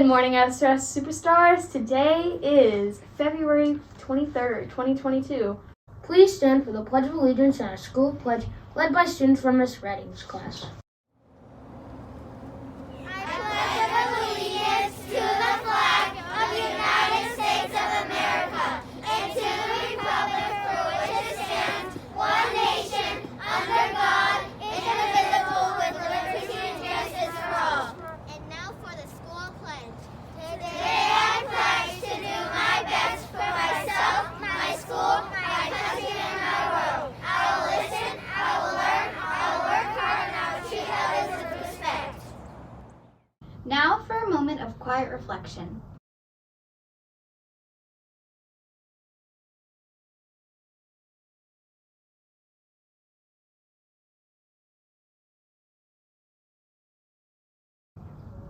Good morning, SRS superstars. Today is February 23rd, 2022. Please stand for the Pledge of Allegiance and our school pledge led by students from Miss Redding's class. I pledge allegiance to the flag of the United States of America and to the republic for which it stands, one nation, under God, indivisible, with liberty and justice for all. And now for the school pledge. Today I pledge to do my best for myself, my school, my country, and my world. I will listen, I will learn, I will work hard, and I will treat others with respect. Now for a moment of quiet reflection.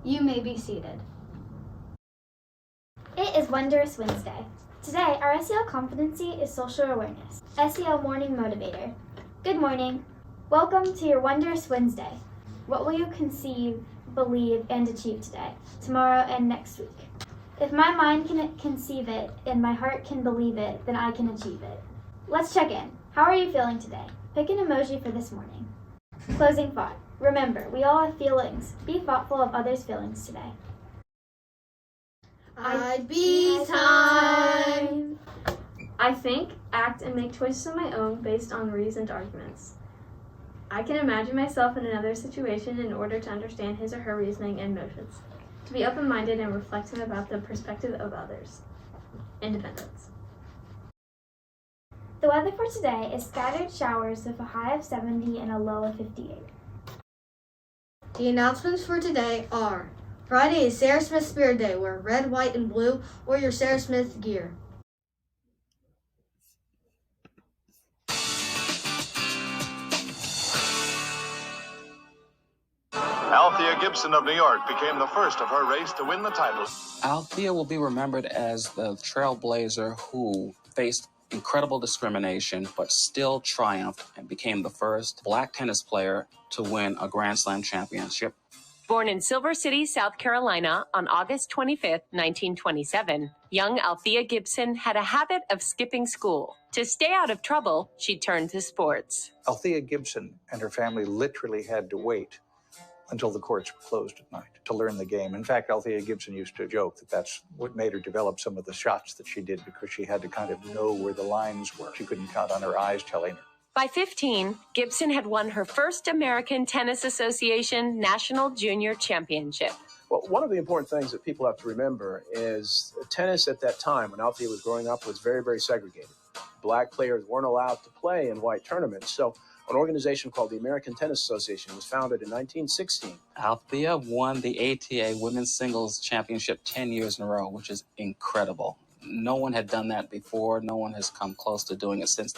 You may be seated. It is Wondrous Wednesday. Today, our SEL competency is social awareness, SEL morning motivator. Good morning. Welcome to your Wondrous Wednesday. What will you conceive, believe, and achieve today, tomorrow, and next week? If my mind can conceive it and my heart can believe it, then I can achieve it. Let's check in. How are you feeling today? Pick an emoji for this morning. Closing thought. Remember, we all have feelings. Be thoughtful of others' feelings today. IB time! I think, act, and make choices of my own based on reasoned arguments. I can imagine myself in another situation in order to understand his or her reasoning and motives. To be open-minded and reflective about the perspective of others. Independence. The weather for today is scattered showers with a high of 70 and a low of 58. The announcements for today are: Friday is Sarah Smith Spirit Day. Wear red, white, and blue or your Sarah Smith gear. Althea Gibson of New York became the first of her race to win the title. Althea will be remembered as the trailblazer who faced incredible discrimination but still triumphed and became the first Black tennis player to win a Grand Slam championship. Born in Silver City, South Carolina on August 25, 1927, young Althea Gibson had a habit of skipping school. To stay out of trouble, she turned to sports. Althea Gibson and her family literally had to wait until the courts were closed at night to learn the game. In fact, Althea Gibson used to joke that that's what made her develop some of the shots that she did, because she had to kind of know where the lines were. She couldn't count on her eyes telling her. By 15, Gibson had won her first American Tennis Association National Junior Championship. Well, one of the important things that people have to remember is tennis at that time, when Althea was growing up, was very, very segregated. Black players weren't allowed to play in white tournaments, so an organization called the American Tennis Association was founded in 1916. Althea won the ATA Women's Singles Championship 10 years in a row, which is incredible. No one had done that before. No one has come close to doing it since.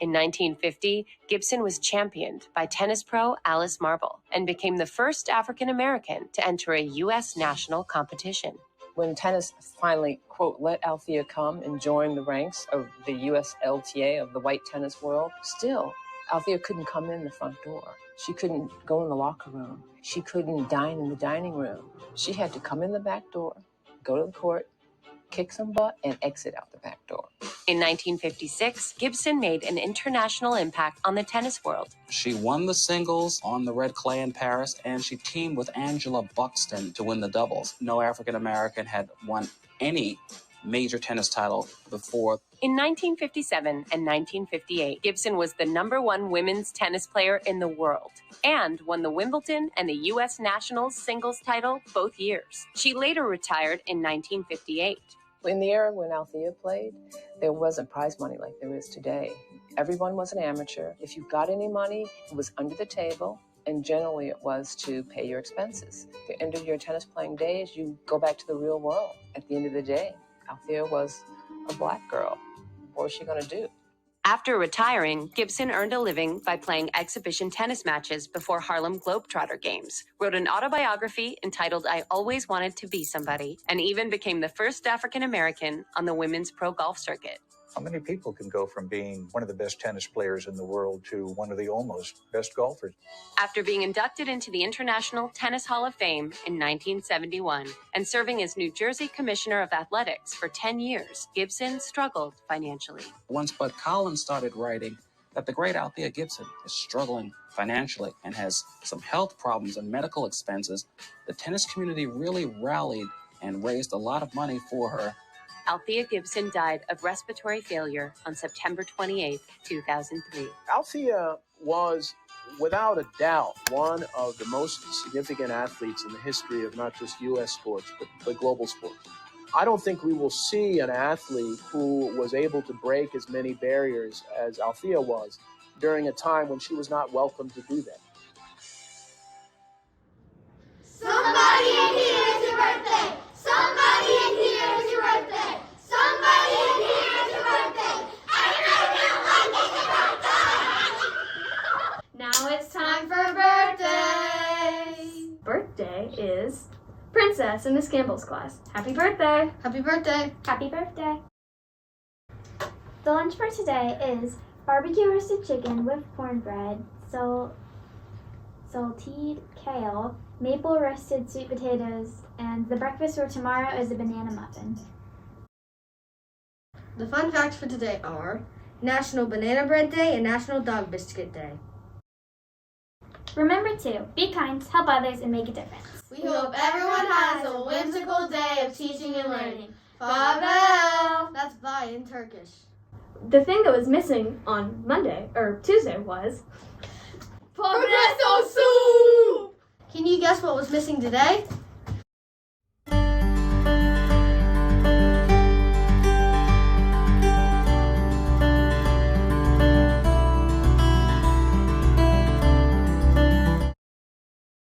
In 1950, Gibson was championed by tennis pro Alice Marble and became the first African American to enter a U.S. national competition. When tennis finally, quote, let Althea come and join the ranks of the USLTA of the white tennis world, still, Althea couldn't come in the front door. She couldn't go in the locker room. She couldn't dine in the dining room. She had to come in the back door, go to the court, kick some butt, and exit out the back door. In 1956, Gibson made an international impact on the tennis world. She won the singles on the red clay in Paris, and she teamed with Angela Buxton to win the doubles. No African American had won any major tennis title before. In 1957 and 1958, Gibson was the #1 women's tennis player in the world and won the Wimbledon and the U.S. Nationals singles title both years. She later retired in 1958. In the era when Althea played, there wasn't prize money like there is today. Everyone was an amateur. If you got any money, it was under the table, and generally it was to pay your expenses. At the end of your tennis playing days, you go back to the real world. At the end of the day, Althea was a Black girl. What was she going to do? After retiring, Gibson earned a living by playing exhibition tennis matches before Harlem Globetrotter games, wrote an autobiography entitled I Always Wanted to Be Somebody, and even became the first African American on the women's pro golf circuit. How many people can go from being one of the best tennis players in the world to one of the almost best golfers? After being inducted into the International Tennis Hall of Fame in 1971 and serving as New Jersey Commissioner of Athletics for 10 years, Gibson struggled financially. Once Bud Collins started writing that the great Althea Gibson is struggling financially and has some health problems and medical expenses, the tennis community really rallied and raised a lot of money for her. Althea Gibson died of respiratory failure on September 28, 2003. Althea was, without a doubt, one of the most significant athletes in the history of not just U.S. sports, but global sports. I don't think we will see an athlete who was able to break as many barriers as Althea was during a time when she was not welcome to do that. Somebody in here is your birthday. Somebody in here is your birthday. Somebody in here is your birthday. Everybody feel like it's your birthday. Now it's time For birthdays! birthday is Princess in Miss Campbell's class. Happy birthday! Happy birthday! Happy birthday! The lunch for today is barbecue roasted chicken with cornbread, salted kale, maple roasted sweet potatoes, and the breakfast for tomorrow is a banana muffin. The fun facts for today are National Banana Bread Day and National Dog Biscuit Day. Remember to be kind, help others, and make a difference. We hope everyone has a whimsical day of teaching and learning. Farewell! That's bye in Turkish. The thing that was missing on Tuesday was Progresso soup! Can you guess what was missing today?